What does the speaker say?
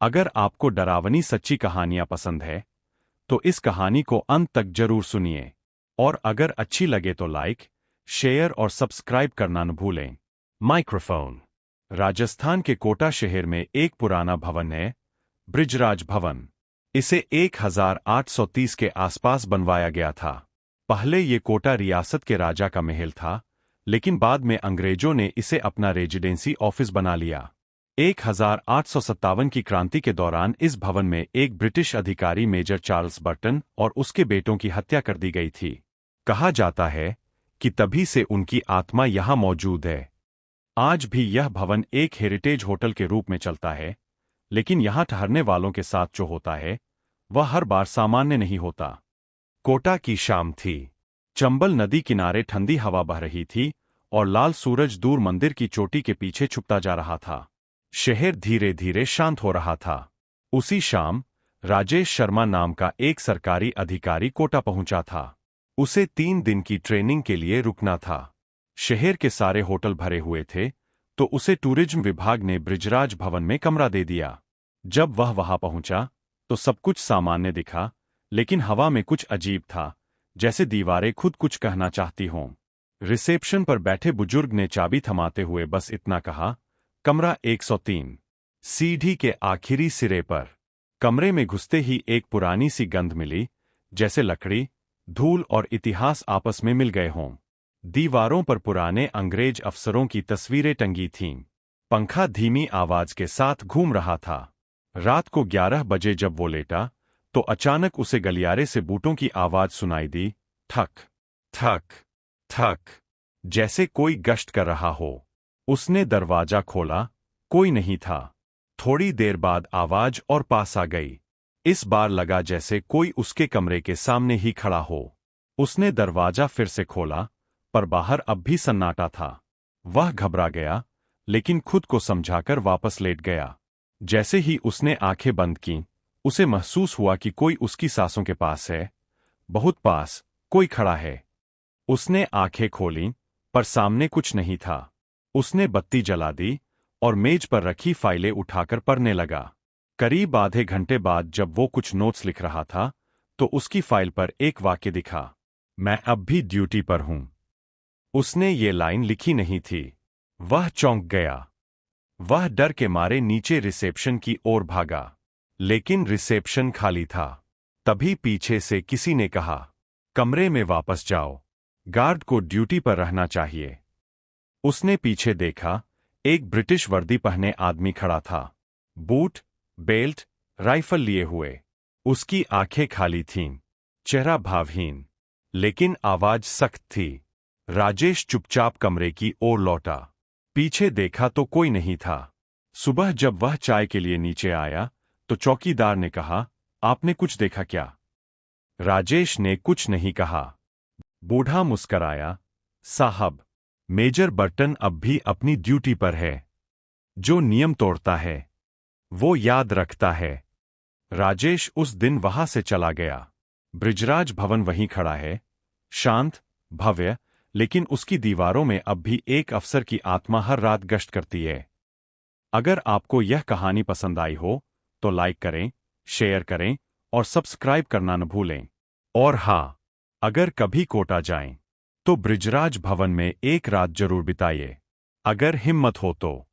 अगर आपको डरावनी सच्ची कहानियां पसंद है तो इस कहानी को अंत तक जरूर सुनिए और अगर अच्छी लगे तो लाइक, शेयर और सब्सक्राइब करना न भूलें। माइक्रोफोन। राजस्थान के कोटा शहर में एक पुराना भवन है, बृजराज भवन। इसे 1830 के आसपास बनवाया गया था। पहले ये कोटा रियासत के राजा का महल था, लेकिन बाद में अंग्रेजों ने इसे अपना रेजिडेंसी ऑफिस बना लिया। 1857 की क्रांति के दौरान इस भवन में एक ब्रिटिश अधिकारी मेजर चार्ल्स बर्टन और उसके बेटों की हत्या कर दी गई थी। कहा जाता है कि तभी से उनकी आत्मा यहां मौजूद है। आज भी यह भवन एक हेरिटेज होटल के रूप में चलता है, लेकिन यहां ठहरने वालों के साथ जो होता है वह हर बार सामान्य नहीं होता। कोटा की शाम थी। चंबल नदी किनारे ठंडी हवा बह रही थी और लाल सूरज दूर मंदिर की चोटी के पीछे छुपता जा रहा था। शहर धीरे धीरे शांत हो रहा था। उसी शाम राजेश शर्मा नाम का एक सरकारी अधिकारी कोटा पहुंचा था। उसे 3 दिन की ट्रेनिंग के लिए रुकना था। शहर के सारे होटल भरे हुए थे, तो उसे टूरिज्म विभाग ने बृजराज भवन में कमरा दे दिया। जब वह वहां पहुंचा तो सब कुछ सामान्य दिखा, लेकिन हवा में कुछ अजीब था, जैसे दीवारें खुद कुछ कहना चाहती हों। रिसेप्शन पर बैठे बुजुर्ग ने चाबी थमाते हुए बस इतना कहा, कमरा 103, सीढ़ी के आखिरी सिरे पर। कमरे में घुसते ही एक पुरानी सी गंध मिली, जैसे लकड़ी, धूल और इतिहास आपस में मिल गए हों। दीवारों पर पुराने अंग्रेज अफसरों की तस्वीरें टंगी थीं। पंखा धीमी आवाज के साथ घूम रहा था। रात को 11 बजे जब वो लेटा तो अचानक उसे गलियारे से बूटों की आवाज सुनाई दी, ठक ठक ठक, जैसे कोई गश्त कर रहा हो। उसने दरवाजा खोला, कोई नहीं था। थोड़ी देर बाद आवाज और पास आ गई। इस बार लगा जैसे कोई उसके कमरे के सामने ही खड़ा हो। उसने दरवाजा फिर से खोला, पर बाहर अब भी सन्नाटा था। वह घबरा गया, लेकिन खुद को समझाकर वापस लेट गया। जैसे ही उसने आंखें बंद कीं, उसे महसूस हुआ कि कोई उसकी सांसों के पास है, बहुत पास, कोई खड़ा है। उसने आंखें खोलीं, पर सामने कुछ नहीं था। उसने बत्ती जला दी और मेज पर रखी फाइलें उठाकर पढ़ने लगा। करीब आधे घंटे बाद जब वो कुछ नोट्स लिख रहा था, तो उसकी फाइल पर एक वाक्य दिखा, मैं अब भी ड्यूटी पर हूं। उसने ये लाइन लिखी नहीं थी। वह चौंक गया। वह डर के मारे नीचे रिसेप्शन की ओर भागा, लेकिन रिसेप्शन खाली था। तभी पीछे से किसी ने कहा, कमरे में वापस जाओ, गार्ड को ड्यूटी पर रहना चाहिए। उसने पीछे देखा, एक ब्रिटिश वर्दी पहने आदमी खड़ा था, बूट, बेल्ट, राइफल लिए हुए। उसकी आंखें खाली थीं, चेहरा भावहीन, लेकिन आवाज सख्त थी। राजेश चुपचाप कमरे की ओर लौटा। पीछे देखा तो कोई नहीं था। सुबह जब वह चाय के लिए नीचे आया तो चौकीदार ने कहा, आपने कुछ देखा क्या? राजेश ने कुछ नहीं कहा। बूढ़ा मुस्कराया, साहब, मेजर बर्टन अब भी अपनी ड्यूटी पर है। जो नियम तोड़ता है वो याद रखता है। राजेश उस दिन वहां से चला गया। बृजराज भवन वहीं खड़ा है, शांत, भव्य, लेकिन उसकी दीवारों में अब भी एक अफसर की आत्मा हर रात गश्त करती है। अगर आपको यह कहानी पसंद आई हो तो लाइक करें, शेयर करें और सब्सक्राइब करना न भूलें। और हाँ, अगर कभी कोटा जाएं तो बृजराज भवन में एक रात जरूर बिताइए, अगर हिम्मत हो तो।